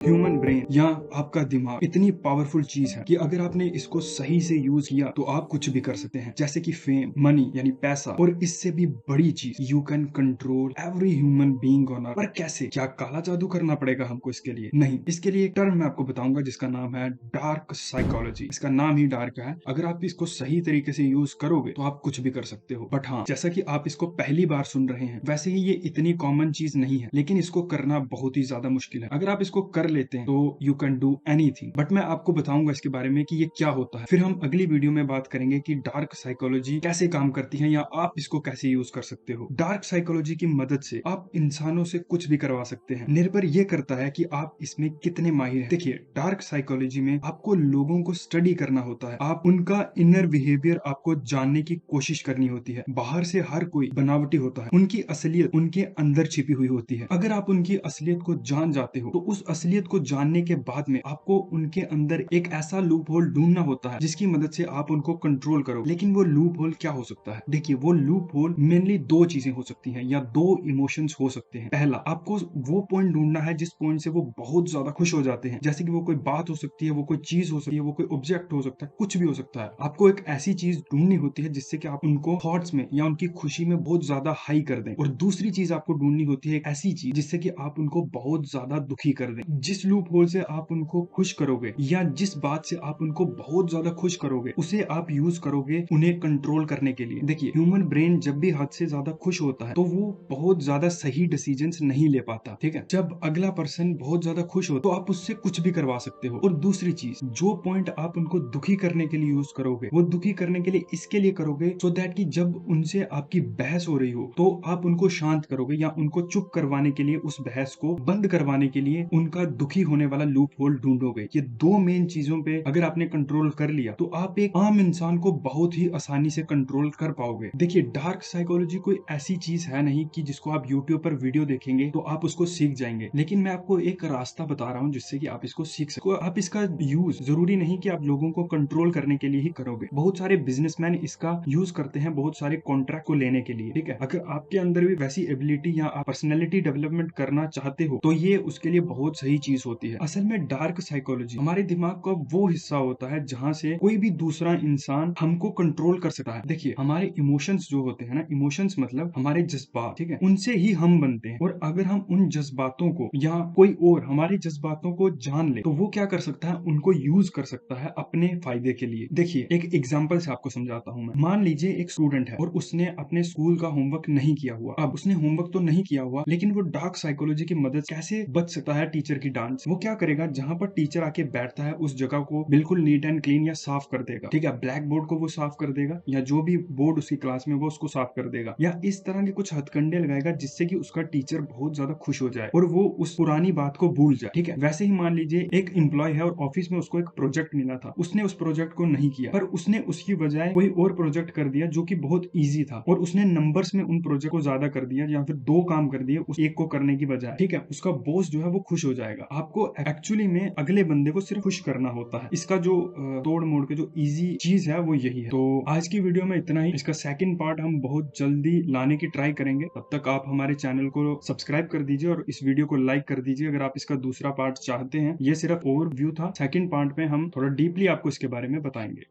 Human brain या आपका दिमाग इतनी पावरफुल चीज है कि अगर आपने इसको सही से यूज किया तो आप कुछ भी कर सकते हैं, जैसे कि फेम, मनी यानी पैसा, और इससे भी बड़ी चीज, you can control every human being on earth. पर कैसे? क्या काला जादू करना पड़ेगा हमको इसके लिए? नहीं, इसके लिए एक टर्म मैं आपको बताऊंगा जिसका नाम है डार्क साइकोलॉजी। इसका नाम ही डार्क है। अगर आप इसको सही तरीके से यूज करोगे तो आप कुछ भी कर सकते हो। बट हाँ, जैसा कि आप इसको पहली बार सुन रहे हैं, वैसे ही ये इतनी कॉमन चीज नहीं है, लेकिन इसको करना बहुत ही ज्यादा मुश्किल है। अगर आप इसको कर लेते हैं तो you can do anything. But मैं आपको बताऊंगा इसके बारे में कि ये क्या होता है। फिर हम अगली वीडियो में बात करेंगे कि डार्क साइकोलॉजी कैसे काम करती है या आप इसको कैसे यूज कर सकते हो। डार्क साइकोलॉजी की मदद से आप इंसानों से कुछ भी करवा सकते हैं। निर्भर ये करता है कि आप इसमें कितने माहिर हैं। देखिए, डार्क साइकोलॉजी में आपको लोगों को स्टडी करना होता है। आप उनका इनर बिहेवियर आपको जानने की कोशिश करनी होती है। बाहर से हर कोई बनावटी होता है, उनकी असलियत उनके अंदर छिपी हुई होती है। अगर आप उनकी असलियत को जान जाते हो तो उस असलियत को जानने के बाद में आपको उनके अंदर एक ऐसा लूप होल ढूंढना होता है जिसकी मदद से आप उनको कंट्रोल करो। लेकिन वो लूप होल क्या हो सकता है? देखिए, वो लूप होल मेनली दो चीजें हो सकती हैं या दो इमोशंस हो सकते हैं। पहला, आपको वो पॉइंट ढूंढना है जिस पॉइंट से वो बहुत ज्यादा खुश हो जाते हैं, जैसे कि वो कोई बात हो सकती है, वो कोई चीज हो सकती है, वो कोई ऑब्जेक्ट हो सकता है, कुछ भी हो सकता है। आपको एक ऐसी चीज ढूंढनी होती है जिससे कि आप उनको थॉट्स में या उनकी खुशी में बहुत ज्यादा हाई कर दें। और दूसरी चीज आपको ढूंढनी होती है एक ऐसी चीज जिससे कि आप उनको बहुत ज्यादा दुखी कर दें। जिस लूप होल से आप उनको खुश करोगे या जिस बात से आप उनको बहुत ज्यादा खुश करोगे, उसे आप यूज करोगे उन्हें कंट्रोल करने के लिए। देखिए, ह्यूमन ब्रेन जब भी हद से ज्यादा खुश होता है तो वो बहुत ज्यादा सही डिसीजंस नहीं ले पाता। ठीक है, जब अगला पर्सन बहुत ज्यादा खुश हो तो आप उससे कुछ भी करवा सकते हो। और दूसरी चीज, जो पॉइंट आप उनको दुखी करने के लिए यूज करोगे, वो दुखी करने के लिए इसके लिए करोगे सो दैट कि जब उनसे आपकी बहस हो रही हो तो आप उनको शांत करोगे या उनको चुप करवाने के लिए, उस बहस को बंद करवाने के लिए उनका दुखी होने वाला लूप होल ढूंढोगे। ये दो मेन चीजों पे अगर आपने कंट्रोल कर लिया तो आप एक आम इंसान को बहुत ही आसानी से कंट्रोल कर पाओगे। देखिए, डार्क साइकोलॉजी कोई ऐसी चीज है नहीं कि जिसको आप यूट्यूब पर वीडियो देखेंगे तो आप उसको सीख जाएंगे, लेकिन मैं आपको एक रास्ता बता रहा हूँ जिससे कि आप इसको सीख सको। आप इसका यूज जरूरी नहीं कि आप लोगों को कंट्रोल करने के लिए ही करोगे। बहुत सारे बिजनेसमैन इसका यूज करते हैं बहुत सारे कॉन्ट्रैक्ट को लेने के लिए। ठीक है, अगर आपके अंदर भी वैसी एबिलिटी या आप पर्सनैलिटी डेवलपमेंट करना चाहते हो तो ये उसके लिए बहुत सही चीज होती है। असल में डार्क साइकोलॉजी हमारे दिमाग का वो हिस्सा होता है जहां से कोई भी दूसरा इंसान हमको कंट्रोल कर सकता है। देखिए, हमारे इमोशंस जो होते हैं ना, इमोशंस मतलब हमारे जज्बात, ठीक है, उनसे ही हम बनते हैं। और अगर हम उन जज्बातों को या कोई और हमारे जज्बातों को जान ले तो वो क्या कर सकता है, उनको यूज कर सकता है अपने फायदे के लिए। देखिए, एक एग्जांपल से आपको समझाता हूं मैं। मान लीजिए एक स्टूडेंट है और उसने अपने स्कूल का होमवर्क नहीं किया हुआ। अब उसने होमवर्क तो नहीं किया हुआ, लेकिन वो डार्क साइकोलॉजी की मदद कैसे बच सकता है टीचर की डांट से? वो क्या करेगा, जहां पर टीचर आके बैठता है उस जगह को बिल्कुल नीट एंड क्लीन या साफ कर देगा। ठीक है, ब्लैक बोर्ड को वो साफ कर देगा या जो भी बोर्ड उसकी क्लास में वो उसको साफ कर देगा, या इस तरह के कुछ हथकंडे लगाएगा जिससे कि उसका टीचर बहुत ज्यादा खुश हो जाए और वो उस पुरानी बात को भूल जाए। ठीक है, वैसे ही मान लीजिए एक एम्प्लॉय है और ऑफिस में उसको एक प्रोजेक्ट मिला था, उसने उस प्रोजेक्ट को नहीं किया, पर उसने उसकी बजाय कोई और प्रोजेक्ट कर दिया जो कि बहुत इजी था, और उसने नंबर्स में उन प्रोजेक्ट को ज्यादा कर दिया या फिर दो काम कर दिए उस एक को करने की बजाय। ठीक है, उसका बॉस जो है वो खुश हो जाएगा। आपको एक्चुअली में अगले बंदे को सिर्फ खुश करना होता है। इसका जो तोड़ मोड़ के जो इजी चीज है वो यही है। तो आज की वीडियो में इतना ही। इसका सेकंड पार्ट हम बहुत जल्दी लाने की ट्राई करेंगे। तब तक आप हमारे चैनल को सब्सक्राइब कर दीजिए और इस वीडियो को लाइक कर दीजिए अगर आप इसका दूसरा पार्ट चाहते हैं। ये सिर्फ ओवरव्यू था। सेकंड पार्ट में हम थोड़ा डीपली आपको इसके बारे में बताएंगे।